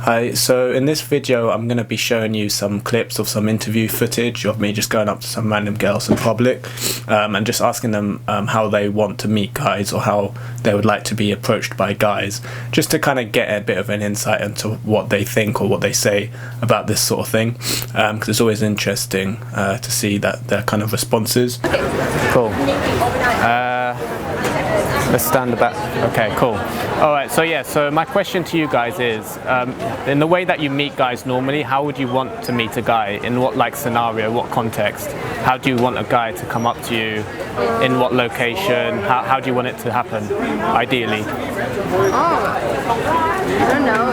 Hi, so in this video I'm going to be showing you some clips of some interview footage of me just going up to some random girls in public and just asking them how they want to meet guys or how they would like to be approached by guys, just to kind of get a bit of an insight into what they think or what they say about this sort of thing, because it's always interesting to see their kind of responses. Cool. Let's stand back. Okay, cool. All right, so my question to you guys is, in the way that you meet guys normally, how would you want to meet a guy? In what scenario, what context? How do you want a guy to come up to you? In what location? How do you want it to happen, ideally? I don't know,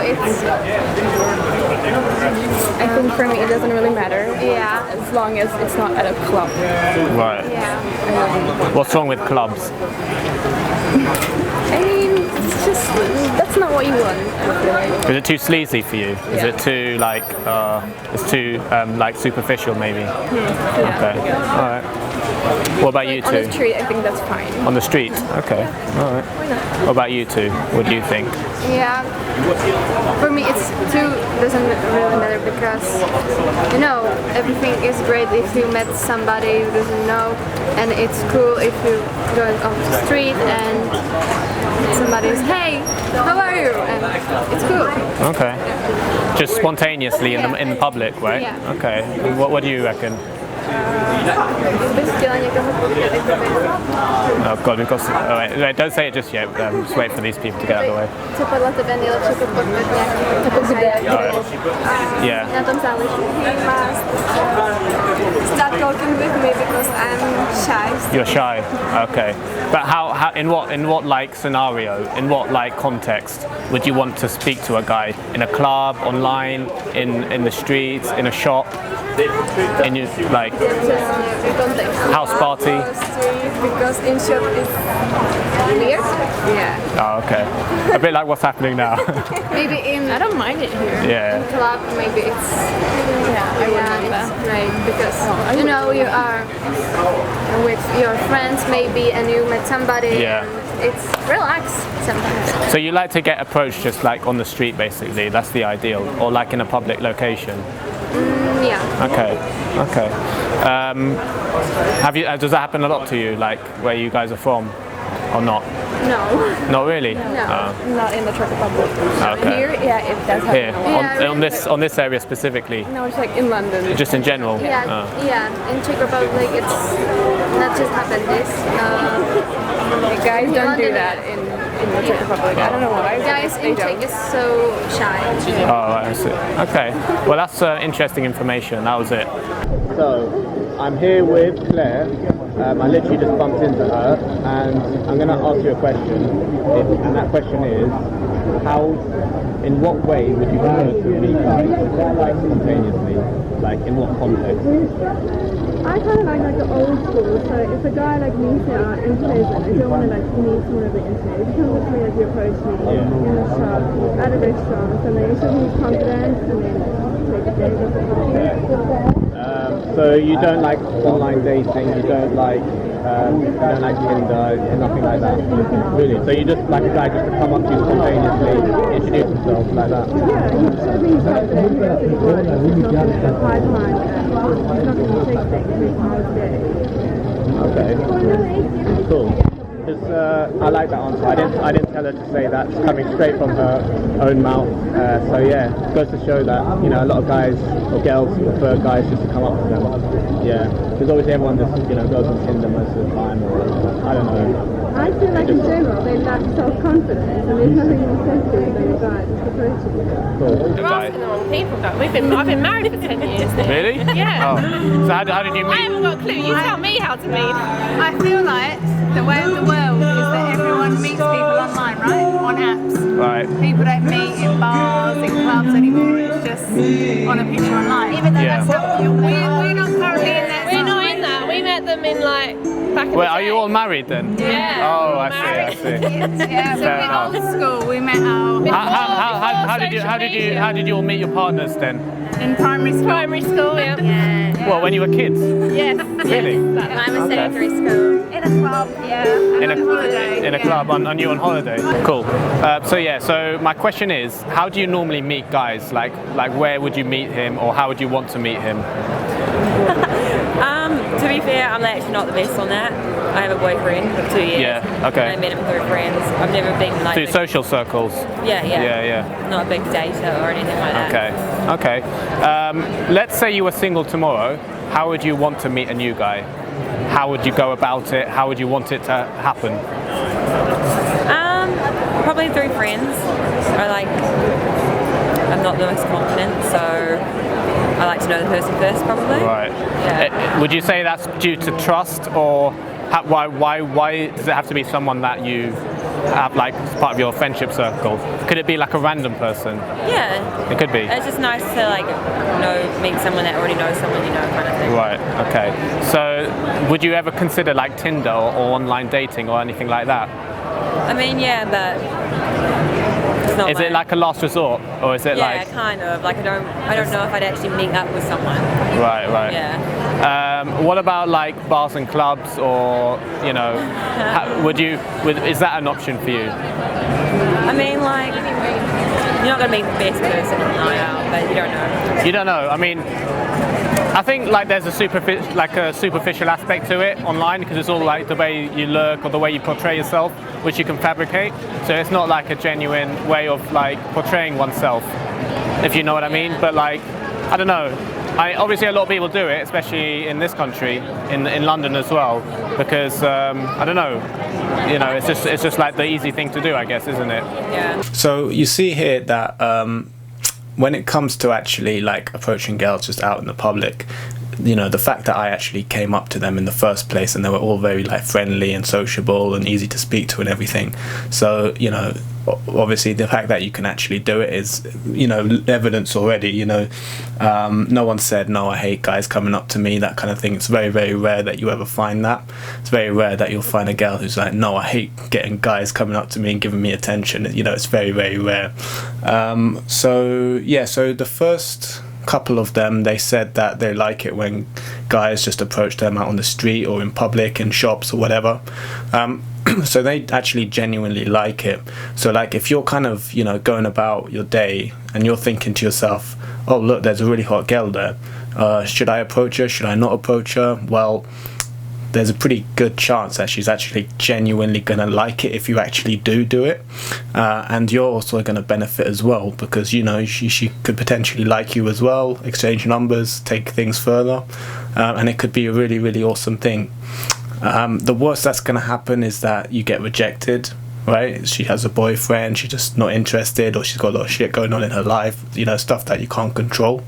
I think for me it doesn't really matter. Yeah. As long as it's not at a club. Right. Yeah. What's wrong with clubs? I mean, it's just, that's not what you want, I feel like. Is it too sleazy for you? Is it too it's too superficial maybe? Yeah. Okay. All right. What about you two? On the street, I think that's fine. On the street? Okay. All right. Why not? What about you two? What do you think? Yeah. For me, it's doesn't really matter because, you know, everything is great if you met somebody who doesn't know, and it's cool if you go off the street and somebody is, hey, how are you? And it's cool. Okay. Just spontaneously in the public, right? Yeah. Okay. What do you reckon? Oh God, we've got some, wait, don't say it just yet. Just wait for these people to get out of the way. Yeah. Start talking with me because I'm shy. You're shy. Okay. But how in what scenario, in what context would you want to speak to a guy? In a club, online, in the streets, in a shop, in your house party? Because in shop is weird. Yeah. Oh, okay. A bit like what's happening now. Maybe I don't mind it here. Yeah. In club, maybe it's it's great because you know you are with your friends maybe and you met somebody. Yeah. And it's relaxed sometimes. So you like to get approached just on the street, basically. That's the ideal, or in a public location. Yeah. Okay. Okay. Does that happen a lot to you, where you guys are from, or not? No. Not really. No. Not in the Czech Republic. Okay. Here, yeah, it does happen. Here, on this area specifically. No, it's in London. Just in general. Yeah. In Czech Republic, it's not just happened this. Guys don't do that in the Czech Republic. I don't know why. Guys in Czech is so shy. Oh, right, I see. Okay. Well, that's interesting information. That was it. So, I'm here with Claire. I literally just bumped into her, and I'm going to ask you a question. And that question is, in what way would you prefer to meet guys, spontaneously? In what context? I kind of like the old school, so if a guy meets me out in person, I don't want to meet someone over the internet. If you come up to me you approach me in a shop, at a restaurant, and then you should be confident and then take a date with the person. So you don't like online dating, you don't like Tinder, nothing like that? Really? So you just like a guy just to come up to you spontaneously, introduce himself like that? Yeah, I think he's got the he's not high time and he's not going to take things because Okay. Cool. I like that answer. I didn't tell her to say that. It's coming straight from her own mouth. So yeah, it goes to show that a lot of guys or girls prefer guys just to come up to them. Yeah, because obviously everyone just goes on Tinder most of the time, or I don't know. I feel like in general they lack self-confidence and there's nothing more sensitive than a guy just approaching you. Cool. You're asking the wrong people, guys. I've been married for 10 years now. Really? Yeah. Oh. So how did you meet? I haven't got a clue. You tell me how to meet. I feel like the way of the world is that everyone meets people online, right? On apps. Right. People don't meet in bars, in clubs anymore. It's just on a picture online. Even though that's not we're not currently in that. We're not in that. We met them in back in the Wait, day. are you all married then? Yeah. Oh, I see. Yeah, so Fair we're enough. old school. We met our How did you all meet your partners then? in primary school. Primary school, yeah. Well, when you were kids. Yes. Really? Yes. I'm a Okay. secondary school. In a club, yeah. In On holiday. in a yeah. club on you on holiday. Cool. So my question is, how do you normally meet guys? Like where would you meet him, or how would you want to meet him? To be fair, I'm actually not the best on that. I have a boyfriend of 2 years. Yeah, okay. And I met him through friends. I've never been like Through social circles. Yeah. Not a big dater or anything like that. Okay. Let's say you were single tomorrow. How would you want to meet a new guy? How would you go about it? How would you want it to happen? Probably through friends. I'm not the most confident, so I like to know the person first, probably. Right. Yeah. Would you say that's due to trust, or why does it have to be someone that you have like as part of your friendship circle? Could it be like a random person? Yeah. It could be. It's just nice to meet someone that already knows someone you know, kind of thing. Right. Okay. So, would you ever consider like Tinder or online dating or anything like that? I mean, yeah, but it's not. Is it like a last resort, or is it Yeah, kind of. Like I don't know if I'd actually meet up with someone. Right. Yeah. What about like bars and clubs, or is that an option for you? I mean, like, you're not gonna meet the best person in the night out, but you don't know. You don't know. I mean, I think like there's a superficial aspect to it online, because it's all like the way you look or the way you portray yourself, which you can fabricate. So it's not like a genuine way of like portraying oneself, if you know what I mean. But like, I don't know. Obviously a lot of people do it, especially in this country, in London as well, because I don't know. It's just like the easy thing to do, I guess, isn't it? Yeah. So you see here that when it comes to actually like approaching girls just out in the public, the fact that I actually came up to them in the first place, and they were all very like friendly and sociable and easy to speak to and everything. So obviously the fact that you can actually do it is evidence already. No one said no, I hate guys coming up to me, that kind of thing. It's very, very rare that you ever find that. It's very rare that you'll find a girl who's like, no, I hate getting guys coming up to me and giving me attention. It's very, very rare. So the first couple of them, they said that they like it when guys just approach them out on the street or in public, in shops or whatever. So they actually genuinely like it. So like if you're kind of going about your day and you're thinking to yourself, oh look, there's a really hot girl there, should I approach her, should I not approach her? Well, there's a pretty good chance that she's actually genuinely going to like it if you actually do it, and you're also going to benefit as well, because she could potentially like you as well, exchange numbers, take things further, and it could be a really, really awesome thing. The worst that's going to happen is that you get rejected, right? She has a boyfriend, she's just not interested, or she's got a lot of shit going on in her life, stuff that you can't control,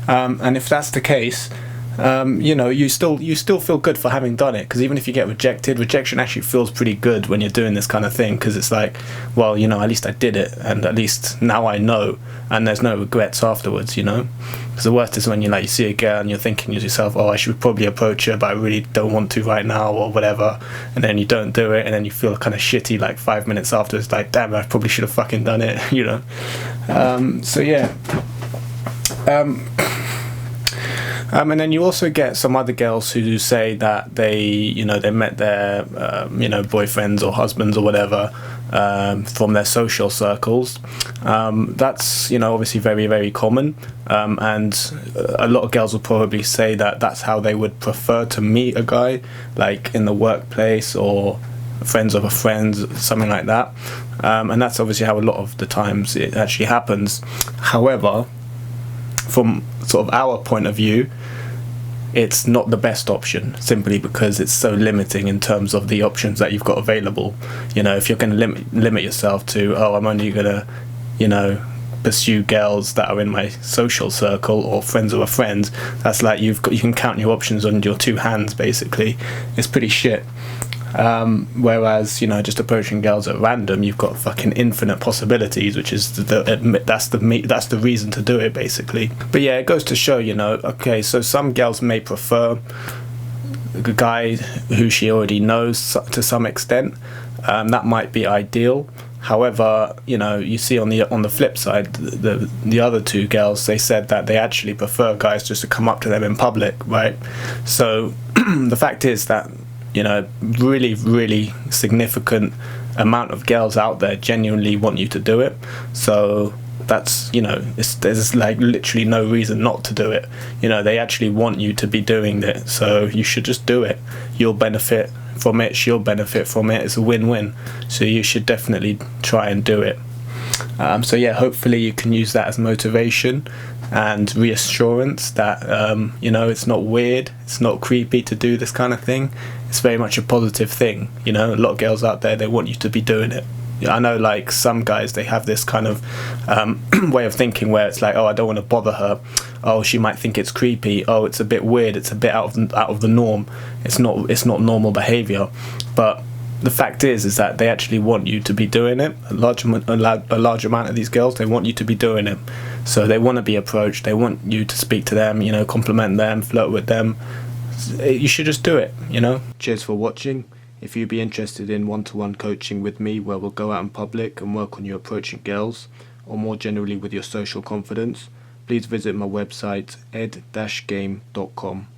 and if that's the case, you still feel good for having done it, because even if you get rejected, rejection actually feels pretty good when you're doing this kind of thing, because it's like, well, at least I did it, and at least now I know, and there's no regrets afterwards, because the worst is when you see a girl and you're thinking to yourself, oh, I should probably approach her, but I really don't want to right now, or whatever, and then you don't do it, and then you feel kind of shitty like 5 minutes after. It's like, damn, I probably should have fucking done it. So yeah. And then you also get some other girls who say that they met their boyfriends or husbands or whatever from their social circles. That's obviously very, very common, and a lot of girls will probably say that that's how they would prefer to meet a guy, like in the workplace or friends of a friend, something like that, and that's obviously how a lot of the times it actually happens. However, from sort of our point of view, it's not the best option, simply because it's so limiting in terms of the options that you've got available. If you're going to limit yourself to, oh, I'm only going to pursue girls that are in my social circle or friends of a friend, that's like you can count your options on your two hands, basically. It's pretty shit. Whereas just approaching girls at random, you've got fucking infinite possibilities, which is that's the reason to do it, basically. But yeah, it goes to show, okay, so some girls may prefer a guy who she already knows to some extent. That might be ideal. However, you see on the flip side, the other two girls, they said that they actually prefer guys just to come up to them in public, right? So the fact is that you know, really significant amount of girls out there genuinely want you to do it. So that's, you know, there's like literally no reason not to do it. You know, they actually want you to be doing it, so you should just do it. You'll benefit from it, she'll benefit from it. It's a win-win, so you should definitely try and do it. So yeah, hopefully you can use that as motivation and reassurance that you know, it's not weird, it's not creepy to do this kind of thing. It's very much a positive thing. You know, a lot of girls out there, they want you to be doing it. I know, like, some guys, they have this kind of way of thinking where it's like, oh, I don't want to bother her, oh, she might think it's creepy, oh, it's a bit weird, it's a bit out of the norm, it's not normal behavior. But the fact is that they actually want you to be doing it. A large amount of these girls, they want you to be doing it. So they want to be approached, they want you to speak to them, you know, compliment them, flirt with them. You should just do it, you know. Cheers for watching. If you'd be interested in one-to-one coaching with me, where we'll go out in public and work on you approaching girls, or more generally with your social confidence, please visit my website ed-game.com.